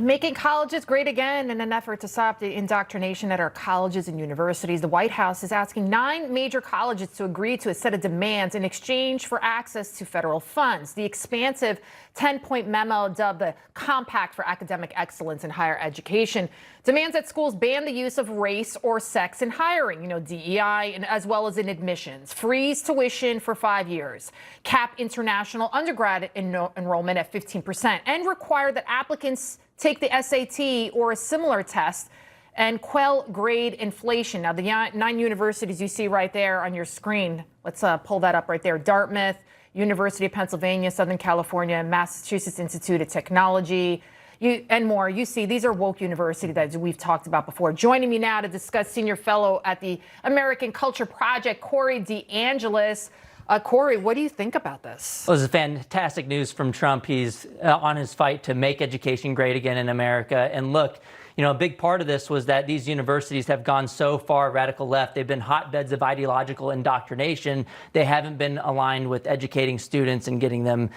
Making colleges great again in an effort to stop the indoctrination at our colleges and universities. The White House is asking 9 major colleges to agree to a set of demands in exchange for access to federal funds. The expansive 10-point memo, dubbed the Compact for Academic Excellence in Higher Education, demands that schools ban the use of race or sex in hiring, DEI, and as well as in admissions, freeze tuition for 5 years, cap international undergrad enrollment at 15%, and require that applicants take the SAT or a similar test, and quell grade inflation. Now, the 9 universities you see right there on your screen, let's pull that up right there. Dartmouth, University of Pennsylvania, Southern California, Massachusetts Institute of Technology, and more. You see, these are woke universities that we've talked about before. Joining me now to discuss, senior fellow at the American Culture Project, Corey DeAngelis. Corey, what do you think about this? Well, this is fantastic news from Trump. He's on his fight to make education great again in America. And look, a big part of this was that these universities have gone so far radical left. They've been hotbeds of ideological indoctrination. They haven't been aligned with educating students and getting them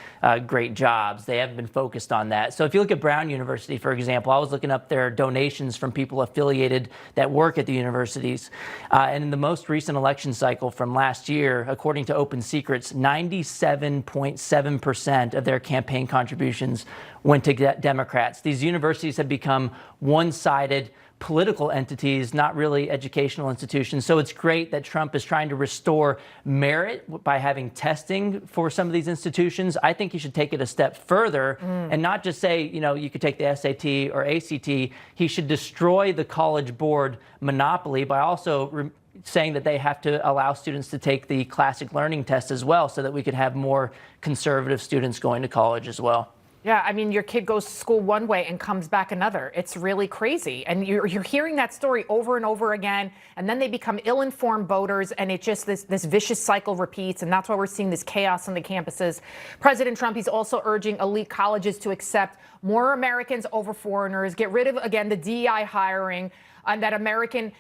great jobs. They haven't been focused on that. So if you look at Brown University, for example, I was looking up their donations from people affiliated that work at the universities. And in the most recent election cycle from last year, according to Open Secrets, 97.7% of their campaign contributions went to Democrats. These universities have become one-sided political entities, not really educational institutions. So it's great that Trump is trying to restore merit by having testing for some of these institutions. I think he should take it a step further and not just say, you could take the SAT or ACT. He should destroy the College Board monopoly by also saying that they have to allow students to take the classic learning test as well, so that we could have more conservative students going to college as well. Yeah, I mean, your kid goes to school one way and comes back another. It's really crazy. And you're hearing that story over and over again, and then they become ill-informed voters, and it just, this vicious cycle repeats, and that's why we're seeing this chaos on the campuses. President Trump, he's also urging elite colleges to accept more Americans over foreigners, get rid of, again, the DEI hiring, and that American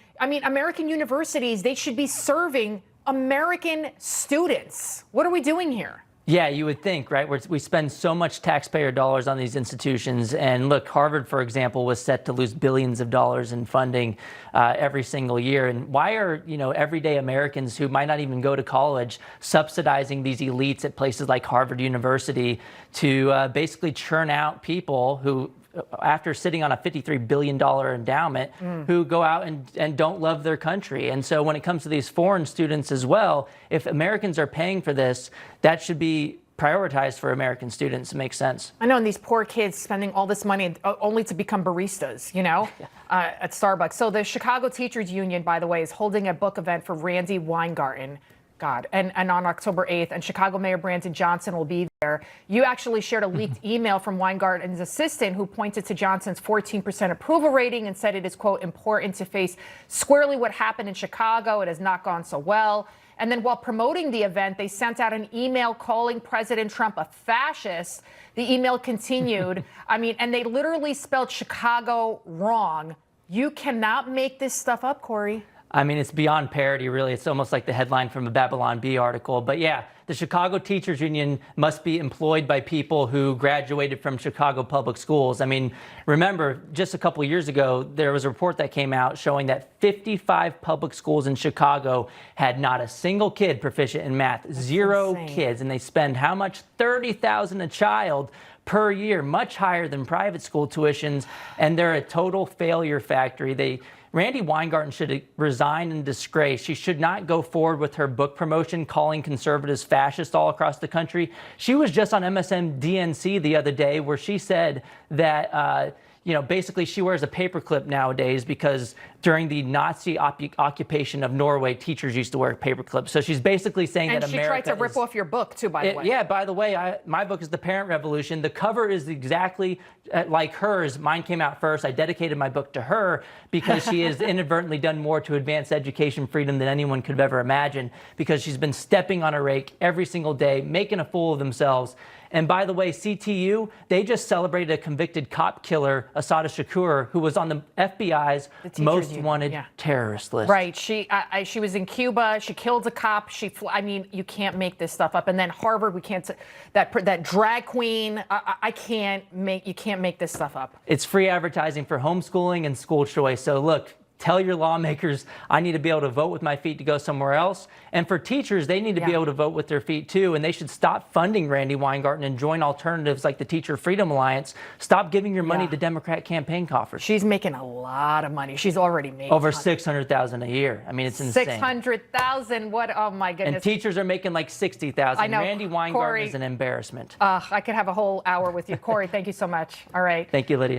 universities, they should be serving American students. What are we doing here? Yeah, you would think, right? We spend so much taxpayer dollars on these institutions. And look, Harvard, for example, was set to lose billions of dollars in funding every single year. And why are, everyday Americans who might not even go to college subsidizing these elites at places like Harvard University to basically churn out people who, after sitting on a $53 billion endowment, who go out and don't love their country? And so when it comes to these foreign students as well, if Americans are paying for this, that should be prioritized for American students. It makes sense. I know, and these poor kids spending all this money only to become baristas, at Starbucks. So the Chicago Teachers Union, by the way, is holding a book event for Randi Weingarten. And on October 8th, and Chicago Mayor Brandon Johnson will be there. You actually shared a leaked email from Weingarten's assistant, who pointed to Johnson's 14% approval rating and said it is, quote, important to face squarely what happened in Chicago. It has not gone so well. And then while promoting the event, they sent out an email calling President Trump a fascist. The email continued. And they literally spelled Chicago wrong. You cannot make this stuff up, Corey. It's beyond parody, really. It's almost like the headline from a Babylon Bee article. But yeah, the Chicago Teachers Union must be employed by people who graduated from Chicago public schools. Remember, just a couple of years ago, there was a report that came out showing that 55 public schools in Chicago had not a single kid proficient in math. That's zero insane. Kids. And they spend how much? $30,000 a child per year, much higher than private school tuitions. And they're a total failure factory. Randi Weingarten should resign in disgrace. She should not go forward with her book promotion, calling conservatives fascist all across the country. She was just on MSNBC the other day, where she said that, basically she wears a paperclip nowadays because during the Nazi occupation of Norway, teachers used to wear paperclips. So she's basically saying that America. And she tried to rip off your book, too, by the way. Yeah, by the way, my book is The Parent Revolution. The cover is exactly like hers. Mine came out first. I dedicated my book to her because she has inadvertently done more to advance education freedom than anyone could have ever imagined, because she's been stepping on a rake every single day, making a fool of themselves. And by the way, CTU, they just celebrated a convicted cop killer, Assata Shakur, who was on the FBI's most wanted terrorist list. Right. She was in Cuba. She killed a cop. I mean, you can't make this stuff up. And then Harvard, we can't. That drag queen. You can't make this stuff up. It's free advertising for homeschooling and school choice. So look. Tell your lawmakers, I need to be able to vote with my feet to go somewhere else. And for teachers, they need to be able to vote with their feet too. And they should stop funding Randi Weingarten and join alternatives like the Teacher Freedom Alliance. Stop giving your money to Democrat campaign coffers. She's making a lot of money. She's already made over $600,000 a year. I mean, it's insane. $600,000. What? Oh my goodness. And teachers are making like $60,000. I know. Randi Weingarten is an embarrassment. I could have a whole hour with you, Corey. Thank you so much. All right. Thank you, Lydia.